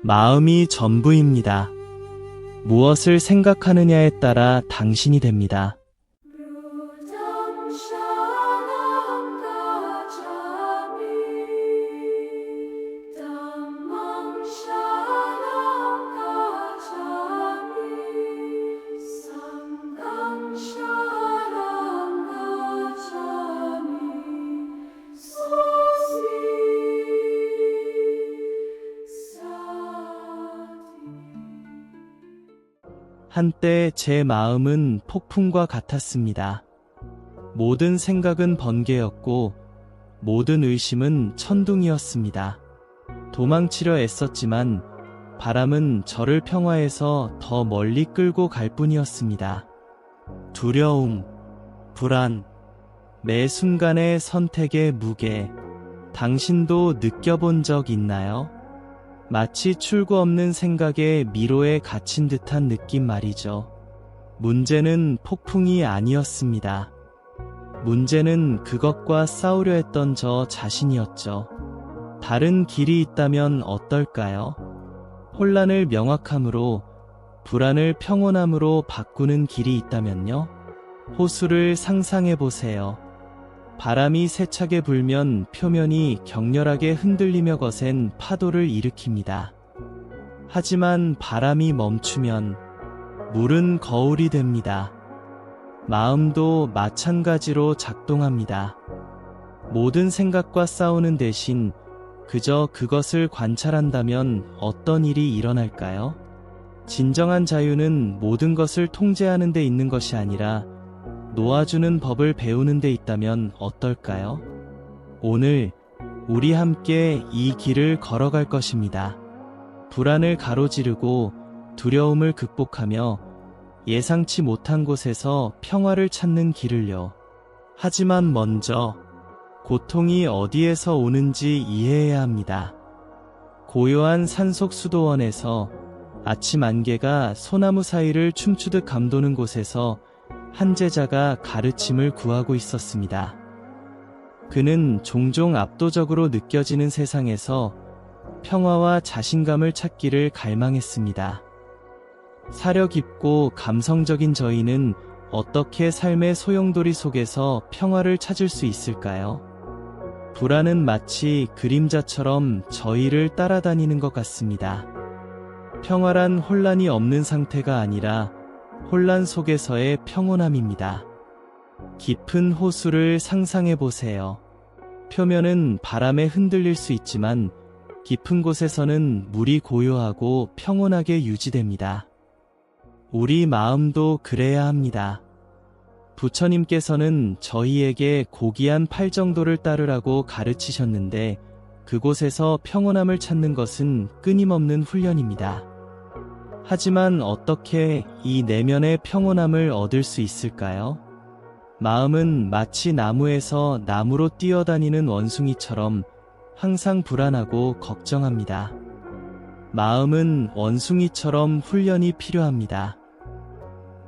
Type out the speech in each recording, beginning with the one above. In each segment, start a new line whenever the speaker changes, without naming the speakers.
마음이 전부입니다. 무엇을 생각하느냐에 따라 당신이 됩니다. 한때 제 마음은 폭풍과 같았습니다. 모든 생각은 번개였고 모든 의심은 천둥이었습니다. 도망치려 애썼지만 바람은 저를 평화에서 더 멀리 끌고 갈 뿐이었습니다. 두려움, 불안, 매 순간의 선택의 무게, 당신도 느껴본 적 있나요? 마치 출구 없는 생각에 미로에 갇힌 듯한 느낌 말이죠. 문제는 폭풍이 아니었습니다. 문제는 그것과 싸우려 했던 저 자신이었죠. 다른 길이 있다면 어떨까요? 혼란을 명확함으로, 불안을 평온함으로 바꾸는 길이 있다면요? 호수를 상상해보세요. 바람이 세차게 불면 표면이 격렬하게 흔들리며 거센 파도를 일으킵니다. 하지만 바람이 멈추면 물은 거울이 됩니다. 마음도 마찬가지로 작동합니다. 모든 생각과 싸우는 대신 그저 그것을 관찰한다면 어떤 일이 일어날까요? 진정한 자유는 모든 것을 통제하는 데 있는 것이 아니라 놓아주는 법을 배우는 데 있다면 어떨까요? 오늘 우리 함께 이 길을 걸어갈 것입니다. 불안을 가로지르고 두려움을 극복하며 예상치 못한 곳에서 평화를 찾는 길을요. 하지만 먼저 고통이 어디에서 오는지 이해해야 합니다. 고요한 산속 수도원에서 아침 안개가 소나무 사이를 춤추듯 감도는 곳에서 한 제자가 가르침을 구하고 있었습니다. 그는 종종 압도적으로 느껴지는 세상에서 평화와 자신감을 찾기를 갈망했습니다. 사려 깊고 감성적인 저희는 어떻게 삶의 소용돌이 속에서 평화를 찾을 수 있을까요? 불안은 마치 그림자처럼 저희를 따라다니는 것 같습니다. 평화란 혼란이 없는 상태가 아니라 혼란 속에서의 평온함입니다. 깊은 호수를 상상해 보세요. 표면은 바람에 흔들릴 수 있지만 깊은 곳에서는 물이 고요하고 평온하게 유지됩니다. 우리 마음도 그래야 합니다. 부처님께서는 저희에게 고귀한 팔정도를 따르라고 가르치셨는데 그곳에서 평온함을 찾는 것은 끊임없는 훈련입니다. 하지만 어떻게 이 내면의 평온함을 얻을 수 있을까요? 마음은 마치 나무에서 나무로 뛰어다니는 원숭이처럼 항상 불안하고 걱정합니다. 마음은 원숭이처럼 훈련이 필요합니다.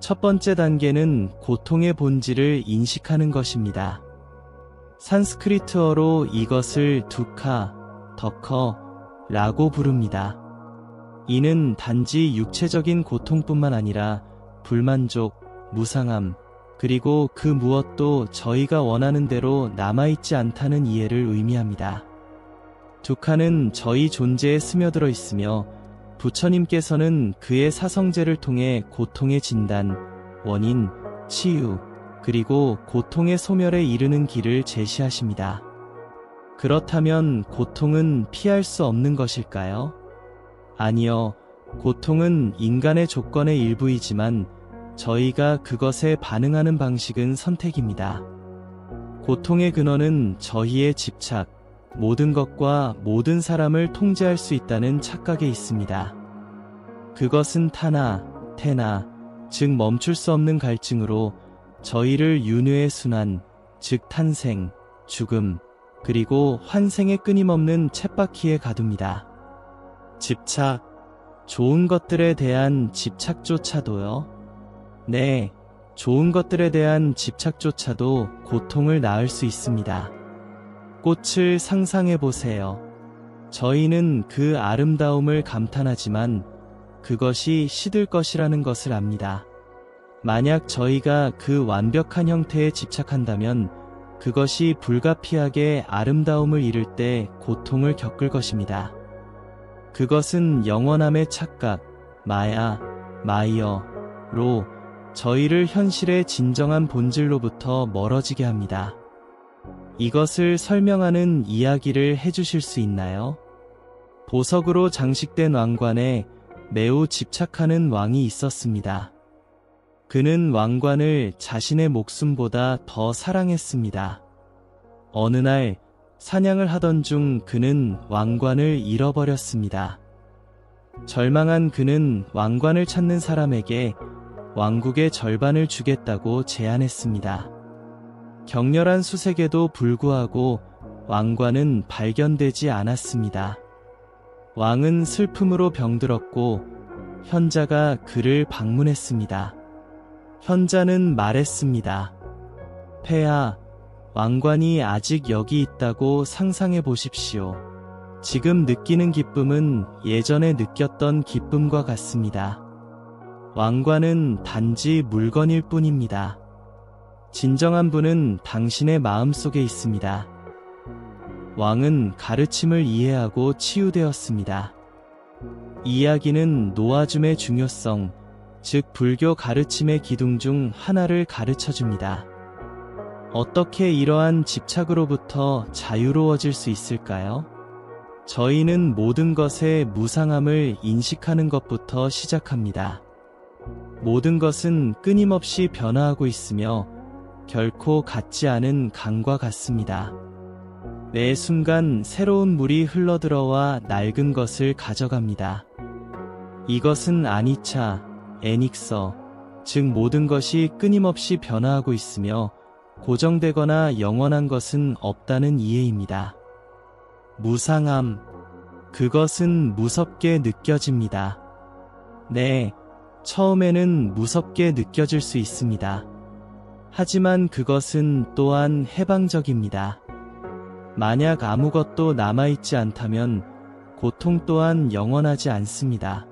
첫 번째 단계는 고통의 본질을 인식하는 것입니다. 산스크리트어로 이것을 두카, 덕허라고 부릅니다. 이는 단지 육체적인 고통뿐만 아니라 불만족, 무상함, 그리고 그 무엇도 저희가 원하는 대로 남아있지 않다는 이해를 의미합니다. 두카는 저희 존재에 스며들어 있으며 부처님께서는 그의 사성제를 통해 고통의 진단, 원인, 치유, 그리고 고통의 소멸에 이르는 길을 제시하십니다. 그렇다면 고통은 피할 수 없는 것일까요? 아니요, 고통은 인간의 조건의 일부이지만 저희가 그것에 반응하는 방식은 선택입니다. 고통의 근원은 저희의 집착, 모든 것과 모든 사람을 통제할 수 있다는 착각에 있습니다. 그것은 타나, 태나, 즉 멈출 수 없는 갈증으로 저희를 윤회의 순환, 즉 탄생, 죽음, 그리고 환생의 끊임없는 쳇바퀴에 가둡니다. 집착, 좋은 것들에 대한 집착조차도요? 네, 좋은 것들에 대한 집착조차도 고통을 낳을 수 있습니다. 꽃을 상상해 보세요. 저희는 그 아름다움을 감탄하지만 그것이 시들 것이라는 것을 압니다. 만약 저희가 그 완벽한 형태에 집착한다면 그것이 불가피하게 아름다움을 잃을 때 고통을 겪을 것입니다. 그것은 영원함의 착각, 마이어로 저희를 현실의 진정한 본질로부터 멀어지게 합니다. 이것을 설명하는 이야기를 해주실 수 있나요? 보석으로 장식된 왕관에 매우 집착하는 왕이 있었습니다. 그는 왕관을 자신의 목숨보다 더 사랑했습니다. 어느 날 사냥을 하던 중 그는 왕관을 잃어버렸습니다. 절망한 그는 왕관을 찾는 사람에게 왕국의 절반을 주겠다고 제안했습니다. 격렬한 수색에도 불구하고 왕관은 발견되지 않았습니다. 왕은 슬픔으로 병들었고 현자가 그를 방문했습니다. 현자는 말했습니다. 폐하, 왕관이 아직 여기 있다고 상상해 보십시오. 지금 느끼는 기쁨은 예전에 느꼈던 기쁨과 같습니다. 왕관은 단지 물건일 뿐입니다. 진정한 분은 당신의 마음 속에 있습니다. 왕은 가르침을 이해하고 치유되었습니다. 이야기는 노아줌의 중요성, 즉 불교 가르침의 기둥 중 하나를 가르쳐줍니다. 어떻게 이러한 집착으로부터 자유로워질 수 있을까요? 저희는 모든 것의 무상함을 인식하는 것부터 시작합니다. 모든 것은 끊임없이 변화하고 있으며 결코 같지 않은 강과 같습니다. 매 순간 새로운 물이 흘러들어와 낡은 것을 가져갑니다. 이것은 아니차, 애닉서, 즉 모든 것이 끊임없이 변화하고 있으며 고정되거나 영원한 것은 없다는 이해입니다. 무상함, 그것은 무섭게 느껴집니다. 네, 처음에는 무섭게 느껴질 수 있습니다. 하지만 그것은 또한 해방적입니다. 만약 아무것도 남아있지 않다면 고통 또한 영원하지 않습니다.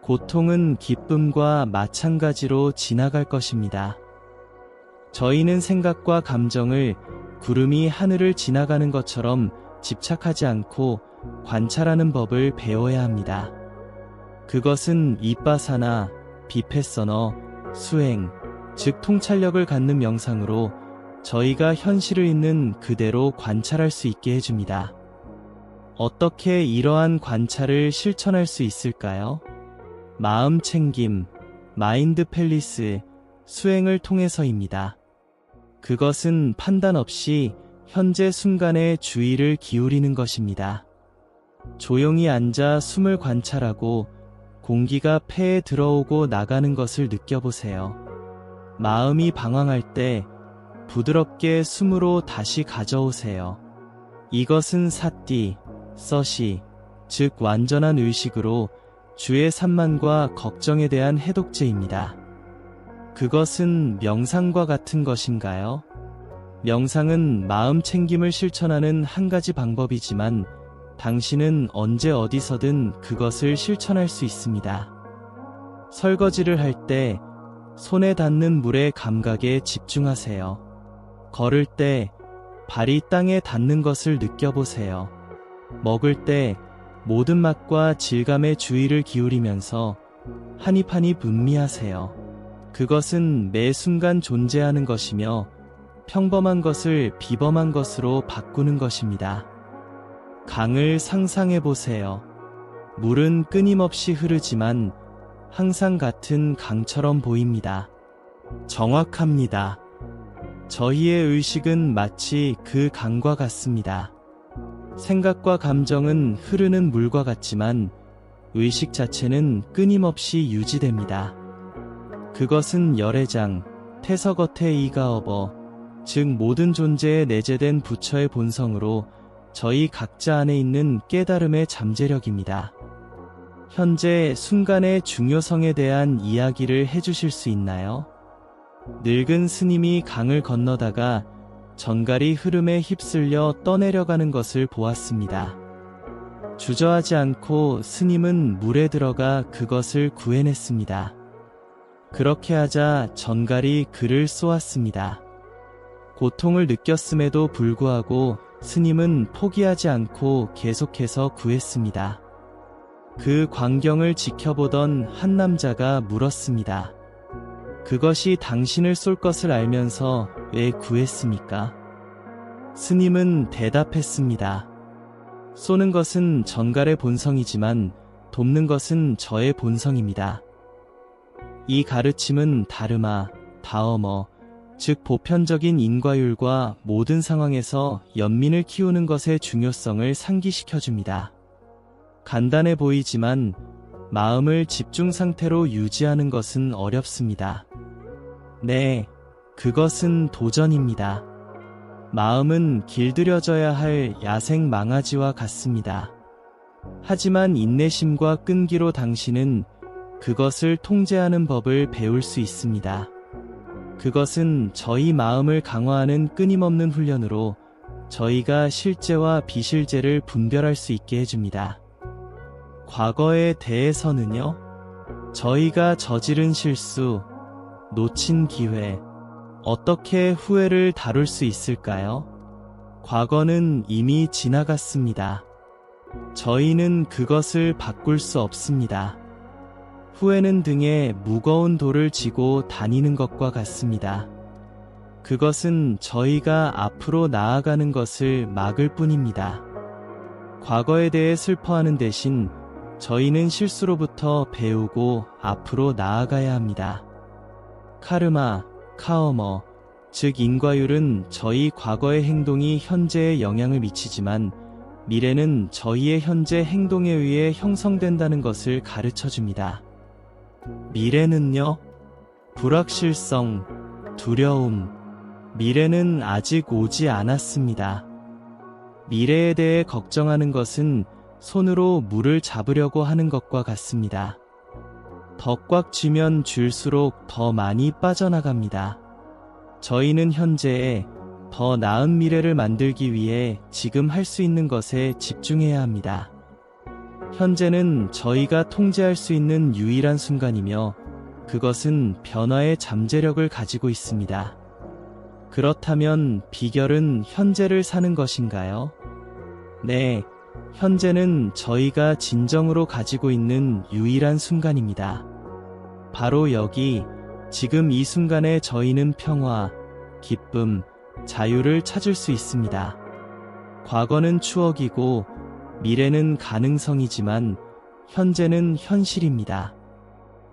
고통은 기쁨과 마찬가지로 지나갈 것입니다. 저희는 생각과 감정을 구름이 하늘을 지나가는 것처럼 집착하지 않고 관찰하는 법을 배워야 합니다. 그것은 이빠사나, 비패서너, 수행, 즉 통찰력을 갖는 명상으로 저희가 현실을 있는 그대로 관찰할 수 있게 해줍니다. 어떻게 이러한 관찰을 실천할 수 있을까요? 마음 챙김, 마인드 팰리스, 수행을 통해서입니다. 그것은 판단 없이 현재 순간에 주의를 기울이는 것입니다. 조용히 앉아 숨을 관찰하고 공기가 폐에 들어오고 나가는 것을 느껴보세요. 마음이 방황할 때 부드럽게 숨으로 다시 가져오세요. 이것은 사띠, 서시, 즉 완전한 의식으로 주의 산만과 걱정에 대한 해독제입니다. 그것은 명상과 같은 것인가요? 명상은 마음 챙김을 실천하는 한 가지 방법이지만 당신은 언제 어디서든 그것을 실천할 수 있습니다. 설거지를 할 때 손에 닿는 물의 감각에 집중하세요. 걸을 때 발이 땅에 닿는 것을 느껴보세요. 먹을 때 모든 맛과 질감에 주의를 기울이면서 한 입 한 입 음미하세요. 그것은 매 순간 존재하는 것이며 평범한 것을 비범한 것으로 바꾸는 것입니다. 강을 상상해 보세요. 물은 끊임없이 흐르지만 항상 같은 강처럼 보입니다. 정확합니다. 저희의 의식은 마치 그 강과 같습니다. 생각과 감정은 흐르는 물과 같지만 의식 자체는 끊임없이 유지됩니다. 그것은 열애장, 태서겉의 이가어버, 즉 모든 존재에 내재된 부처의 본성으로 저희 각자 안에 있는 깨달음의 잠재력입니다. 현재 순간의 중요성에 대한 이야기를 해주실 수 있나요? 늙은 스님이 강을 건너다가 전갈이 흐름에 휩쓸려 떠내려가는 것을 보았습니다. 주저하지 않고 스님은 물에 들어가 그것을 구해냈습니다. 그렇게 하자 전갈이 그를 쏘았습니다. 고통을 느꼈음에도 불구하고 스님은 포기하지 않고 계속해서 구했습니다. 그 광경을 지켜보던 한 남자가 물었습니다. 그것이 당신을 쏠 것을 알면서 왜 구했습니까? 스님은 대답했습니다. 쏘는 것은 전갈의 본성이지만 돕는 것은 저의 본성입니다. 이 가르침은 다르마, 다어머, 즉 보편적인 인과율과 모든 상황에서 연민을 키우는 것의 중요성을 상기시켜줍니다. 간단해 보이지만 마음을 집중 상태로 유지하는 것은 어렵습니다. 네, 그것은 도전입니다. 마음은 길들여져야 할 야생 망아지와 같습니다. 하지만 인내심과 끈기로 당신은 그것을 통제하는 법을 배울 수 있습니다. 그것은 저희 마음을 강화하는 끊임없는 훈련으로 저희가 실제와 비실제를 분별할 수 있게 해줍니다. 과거에 대해서는요? 저희가 저지른 실수, 놓친 기회, 어떻게 후회를 다룰 수 있을까요? 과거는 이미 지나갔습니다. 저희는 그것을 바꿀 수 없습니다. 후회는 등에 무거운 돌을 지고 다니는 것과 같습니다. 그것은 저희가 앞으로 나아가는 것을 막을 뿐입니다. 과거에 대해 슬퍼하는 대신 저희는 실수로부터 배우고 앞으로 나아가야 합니다. 카르마, 카어머, 즉 인과율은 저희 과거의 행동이 현재에 영향을 미치지만 미래는 저희의 현재 행동에 의해 형성된다는 것을 가르쳐줍니다. 미래는요? 불확실성, 두려움. 미래는 아직 오지 않았습니다. 미래에 대해 걱정하는 것은 손으로 물을 잡으려고 하는 것과 같습니다. 더 꽉 쥐면 쥘수록 더 많이 빠져나갑니다. 저희는 현재에 더 나은 미래를 만들기 위해 지금 할 수 있는 것에 집중해야 합니다. 현재는 저희가 통제할 수 있는 유일한 순간이며 그것은 변화의 잠재력을 가지고 있습니다. 그렇다면 비결은 현재를 사는 것인가요? 네, 현재는 저희가 진정으로 가지고 있는 유일한 순간입니다. 바로 여기, 지금 이 순간에 저희는 평화, 기쁨, 자유를 찾을 수 있습니다. 과거는 추억이고 미래는 가능성이지만 현재는 현실입니다.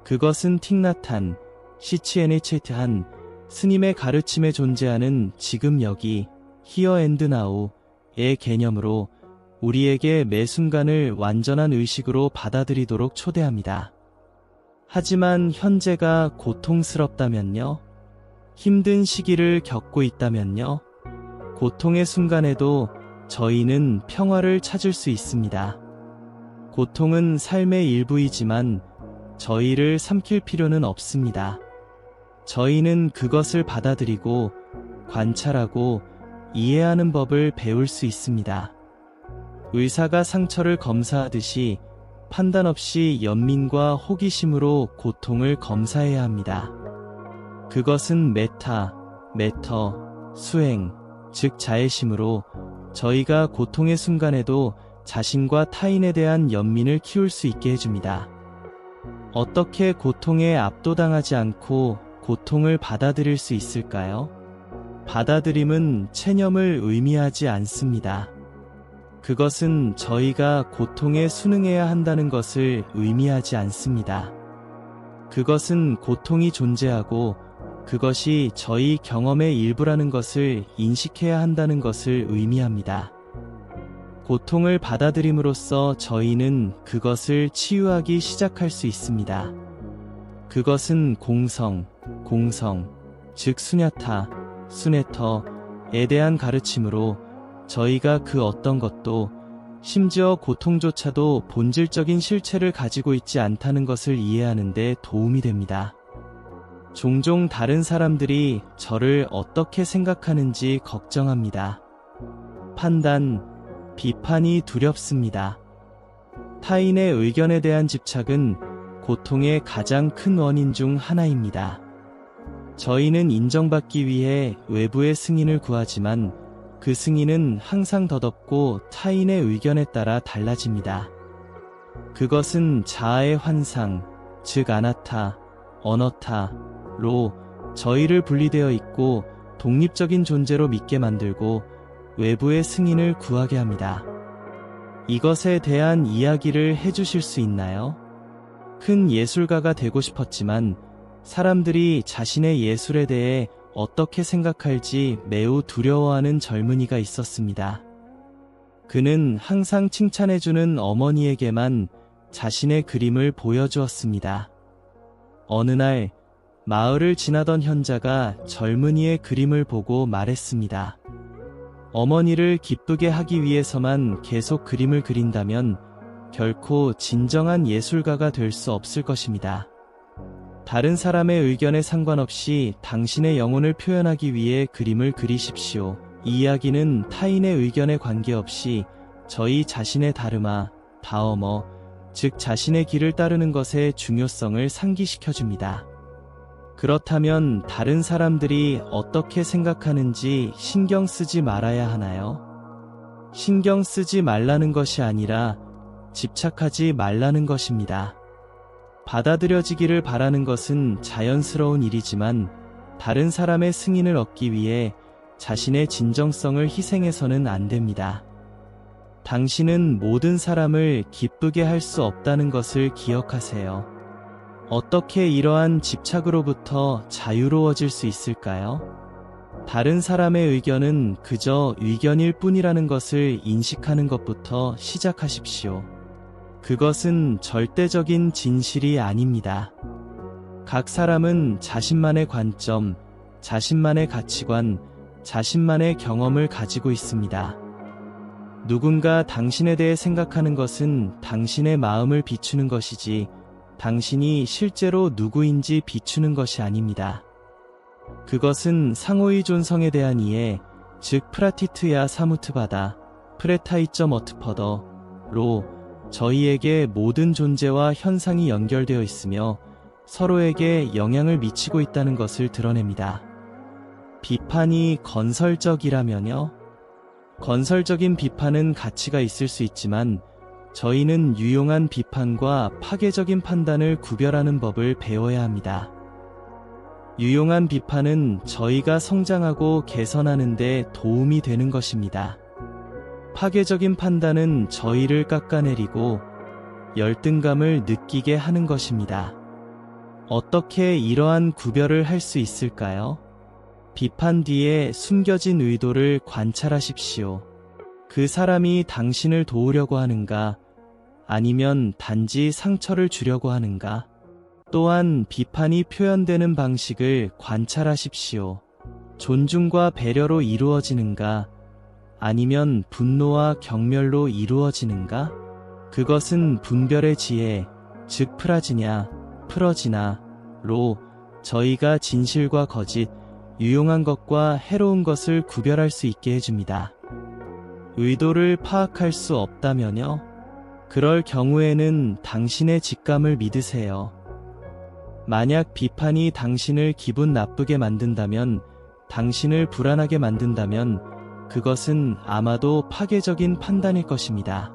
그것은 틱나탄, 시치에네체트한 스님의 가르침에 존재하는 지금 여기, 히어 앤드 나우의 개념으로 우리에게 매 순간을 완전한 의식으로 받아들이도록 초대합니다. 하지만 현재가 고통스럽다면요? 힘든 시기를 겪고 있다면요? 고통의 순간에도 저희는 평화를 찾을 수 있습니다. 고통은 삶의 일부이지만 저희를 삼킬 필요는 없습니다. 저희는 그것을 받아들이고 관찰하고 이해하는 법을 배울 수 있습니다. 의사가 상처를 검사하듯이 판단 없이 연민과 호기심으로 고통을 검사해야 합니다. 그것은 메타, 매터, 수행, 즉 자애심으로 저희가 고통의 순간에도 자신과 타인에 대한 연민을 키울 수 있게 해줍니다. 어떻게 고통에 압도당하지 않고 고통을 받아들일 수 있을까요? 받아들임은 체념을 의미하지 않습니다. 그것은 저희가 고통에 순응해야 한다는 것을 의미하지 않습니다. 그것은 고통이 존재하고 그것이 저희 경험의 일부라는 것을 인식해야 한다는 것을 의미합니다. 고통을 받아들임으로써 저희는 그것을 치유하기 시작할 수 있습니다. 그것은 공성, 즉 수냐타, 수네터에 대한 가르침으로 저희가 그 어떤 것도 심지어 고통조차도 본질적인 실체를 가지고 있지 않다는 것을 이해하는 데 도움이 됩니다. 종종 다른 사람들이 저를 어떻게 생각하는지 걱정합니다. 판단, 비판이 두렵습니다. 타인의 의견에 대한 집착은 고통의 가장 큰 원인 중 하나입니다. 저희는 인정받기 위해 외부의 승인을 구하지만 그 승인은 항상 덧없고 타인의 의견에 따라 달라집니다. 그것은 자아의 환상, 즉 아나타, 어너타로 저희를 분리되어 있고 독립적인 존재로 믿게 만들고 외부의 승인을 구하게 합니다. 이것에 대한 이야기를 해주실 수 있나요? 큰 예술가가 되고 싶었지만 사람들이 자신의 예술에 대해 어떻게 생각할지 매우 두려워하는 젊은이가 있었습니다. 그는 항상 칭찬해주는 어머니에게만 자신의 그림을 보여주었습니다. 어느 날 마을을 지나던 현자가 젊은이의 그림을 보고 말했습니다. 어머니를 기쁘게 하기 위해서만 계속 그림을 그린다면 결코 진정한 예술가가 될 수 없을 것입니다. 다른 사람의 의견에 상관없이 당신의 영혼을 표현하기 위해 그림을 그리십시오. 이 이야기는 타인의 의견에 관계없이 저희 자신의 다르마, 다어머, 즉 자신의 길을 따르는 것의 중요성을 상기시켜줍니다. 그렇다면 다른 사람들이 어떻게 생각하는지 신경 쓰지 말아야 하나요? 신경 쓰지 말라는 것이 아니라 집착하지 말라는 것입니다. 받아들여지기를 바라는 것은 자연스러운 일이지만 다른 사람의 승인을 얻기 위해 자신의 진정성을 희생해서는 안 됩니다. 당신은 모든 사람을 기쁘게 할 수 없다는 것을 기억하세요. 어떻게 이러한 집착으로부터 자유로워질 수 있을까요? 다른 사람의 의견은 그저 의견일 뿐이라는 것을 인식하는 것부터 시작하십시오. 그것은 절대적인 진실이 아닙니다. 각 사람은 자신만의 관점, 자신만의 가치관, 자신만의 경험을 가지고 있습니다. 누군가 당신에 대해 생각하는 것은 당신의 마음을 비추는 것이지 당신이 실제로 누구인지 비추는 것이 아닙니다. 그것은 상호의 존성에 대한 이해, 즉 프라티트야 사무트바다, 프레타이점 어트퍼더로 저희에게 모든 존재와 현상이 연결되어 있으며 서로에게 영향을 미치고 있다는 것을 드러냅니다. 비판이 건설적이라면요? 건설적인 비판은 가치가 있을 수 있지만 저희는 유용한 비판과 파괴적인 판단을 구별하는 법을 배워야 합니다. 유용한 비판은 저희가 성장하고 개선하는 데 도움이 되는 것입니다. 파괴적인 판단은 저희를 깎아내리고 열등감을 느끼게 하는 것입니다. 어떻게 이러한 구별을 할 수 있을까요? 비판 뒤에 숨겨진 의도를 관찰하십시오. 그 사람이 당신을 도우려고 하는가? 아니면 단지 상처를 주려고 하는가? 또한 비판이 표현되는 방식을 관찰하십시오. 존중과 배려로 이루어지는가? 아니면 분노와 경멸로 이루어지는가? 그것은 분별의 지혜, 즉 프라지냐, 프러지나로 저희가 진실과 거짓, 유용한 것과 해로운 것을 구별할 수 있게 해줍니다. 의도를 파악할 수 없다면요? 그럴 경우에는 당신의 직감을 믿으세요. 만약 비판이 당신을 기분 나쁘게 만든다면, 당신을 불안하게 만든다면 그것은 아마도 파괴적인 판단일 것입니다.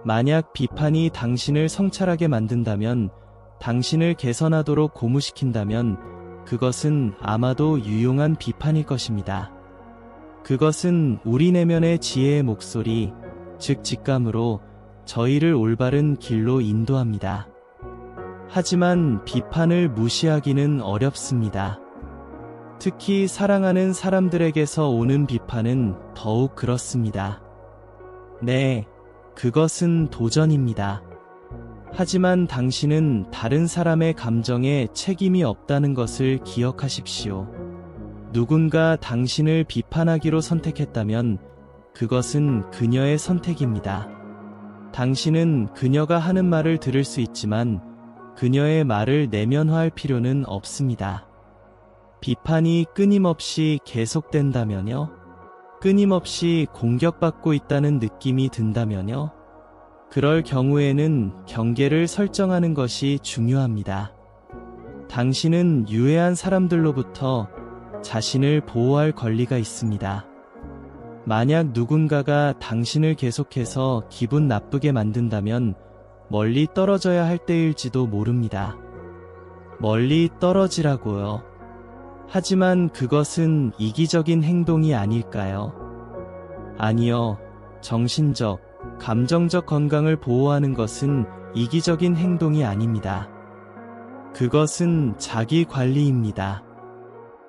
만약 비판이 당신을 성찰하게 만든다면, 당신을 개선하도록 고무시킨다면 그것은 아마도 유용한 비판일 것입니다. 그것은 우리 내면의 지혜의 목소리, 즉 직감으로 저희를 올바른 길로 인도합니다. 하지만 비판을 무시하기는 어렵습니다. 특히 사랑하는 사람들에게서 오는 비판은 더욱 그렇습니다. 네, 그것은 도전입니다. 하지만 당신은 다른 사람의 감정에 책임이 없다는 것을 기억하십시오. 누군가 당신을 비판하기로 선택했다면 그것은 그녀의 선택입니다. 당신은 그녀가 하는 말을 들을 수 있지만 그녀의 말을 내면화할 필요는 없습니다. 비판이 끊임없이 계속된다면요? 끊임없이 공격받고 있다는 느낌이 든다면요? 그럴 경우에는 경계를 설정하는 것이 중요합니다. 당신은 유해한 사람들로부터 자신을 보호할 권리가 있습니다. 만약 누군가가 당신을 계속해서 기분 나쁘게 만든다면 멀리 떨어져야 할 때일지도 모릅니다. 멀리 떨어지라고요. 하지만 그것은 이기적인 행동이 아닐까요? 아니요. 정신적, 감정적 건강을 보호하는 것은 이기적인 행동이 아닙니다. 그것은 자기 관리입니다.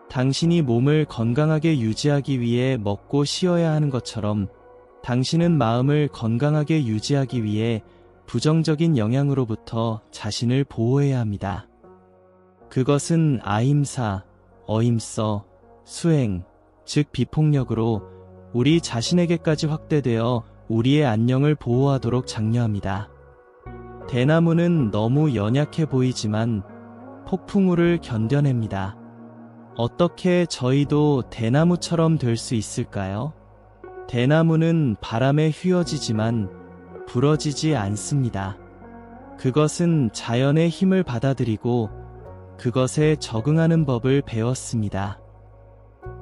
당신이 몸을 건강하게 유지하기 위해 먹고 쉬어야 하는 것처럼 당신은 마음을 건강하게 유지하기 위해 부정적인 영향으로부터 자신을 보호해야 합니다. 그것은 아임사, 어임서, 수행, 즉 비폭력으로 우리 자신에게까지 확대되어 우리의 안녕을 보호하도록 장려합니다. 대나무는 너무 연약해 보이지만 폭풍우를 견뎌냅니다. 어떻게 저희도 대나무처럼 될 수 있을까요? 대나무는 바람에 휘어지지만 부러지지 않습니다. 그것은 자연의 힘을 받아들이고 그것에 적응하는 법을 배웠습니다.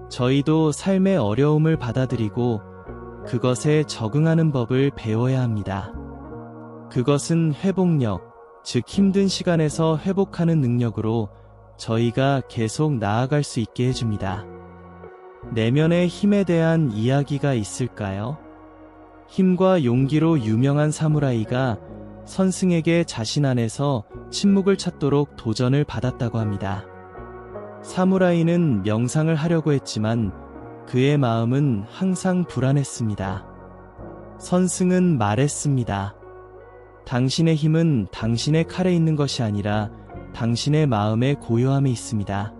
저희도 삶의 어려움을 받아들이고 그것에 적응하는 법을 배워야 합니다. 그것은 회복력, 즉 힘든 시간에서 회복하는 능력으로 저희가 계속 나아갈 수 있게 해줍니다. 내면의 힘에 대한 이야기가 있을까요? 힘과 용기로 유명한 사무라이가 선승에게 자신 안에서 침묵을 찾도록 도전을 받았다고 합니다. 사무라이는 명상을 하려고 했지만 그의 마음은 항상 불안했습니다. 선승은 말했습니다. 당신의 힘은 당신의 칼에 있는 것이 아니라 당신의 마음의 고요함에 있습니다.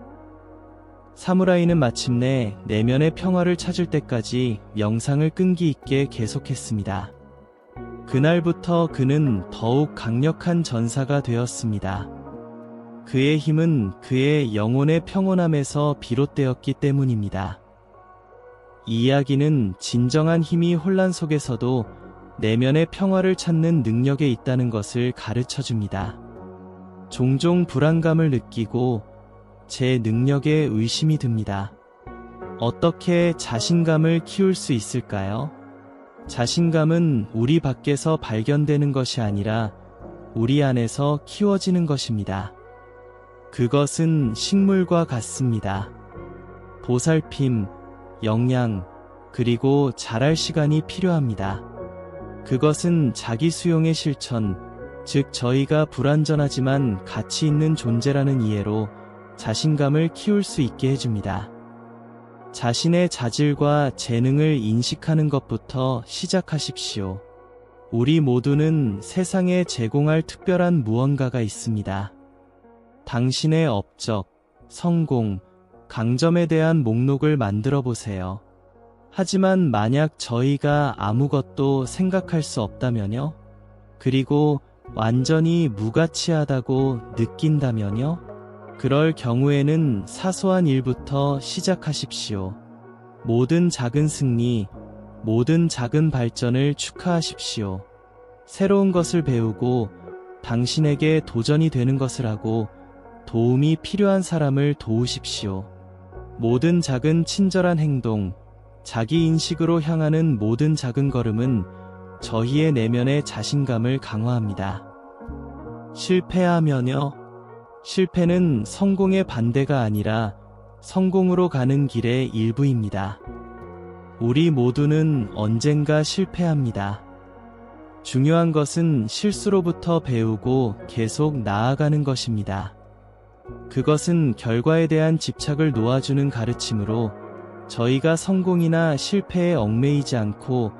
사무라이는 마침내 내면의 평화를 찾을 때까지 명상을 끈기 있게 계속했습니다. 그날부터 그는 더욱 강력한 전사가 되었습니다. 그의 힘은 그의 영혼의 평온함에서 비롯되었기 때문입니다. 이 이야기는 진정한 힘이 혼란 속에서도 내면의 평화를 찾는 능력에 있다는 것을 가르쳐 줍니다. 종종 불안감을 느끼고 제 능력에 의심이 듭니다. 어떻게 자신감을 키울 수 있을까요? 자신감은 우리 밖에서 발견되는 것이 아니라 우리 안에서 키워지는 것입니다. 그것은 식물과 같습니다. 보살핌, 영양, 그리고 자랄 시간이 필요합니다. 그것은 자기 수용의 실천, 즉 저희가 불완전하지만 가치 있는 존재라는 이해로 자신감을 키울 수 있게 해줍니다. 자신의 자질과 재능을 인식하는 것부터 시작하십시오. 우리 모두는 세상에 제공할 특별한 무언가가 있습니다. 당신의 업적, 성공, 강점에 대한 목록을 만들어 보세요. 하지만 만약 저희가 아무것도 생각할 수 없다면요? 그리고 완전히 무가치하다고 느낀다면요? 그럴 경우에는 사소한 일부터 시작하십시오. 모든 작은 승리, 모든 작은 발전을 축하하십시오. 새로운 것을 배우고 당신에게 도전이 되는 것을 하고 도움이 필요한 사람을 도우십시오. 모든 작은 친절한 행동, 자기 인식으로 향하는 모든 작은 걸음은 저희의 내면의 자신감을 강화합니다. 실패하면요? 실패는 성공의 반대가 아니라 성공으로 가는 길의 일부입니다. 우리 모두는 언젠가 실패합니다. 중요한 것은 실수로부터 배우고 계속 나아가는 것입니다. 그것은 결과에 대한 집착을 놓아주는 가르침으로 저희가 성공이나 실패에 얽매이지 않고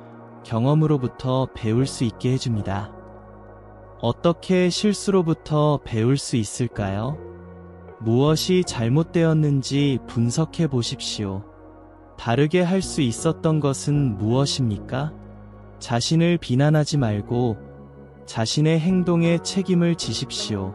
경험으로부터 배울 수 있게 해줍니다. 어떻게 실수로부터 배울 수 있을까요? 무엇이 잘못되었는지 분석해 보십시오. 다르게 할 수 있었던 것은 무엇입니까? 자신을 비난하지 말고 자신의 행동에 책임을 지십시오.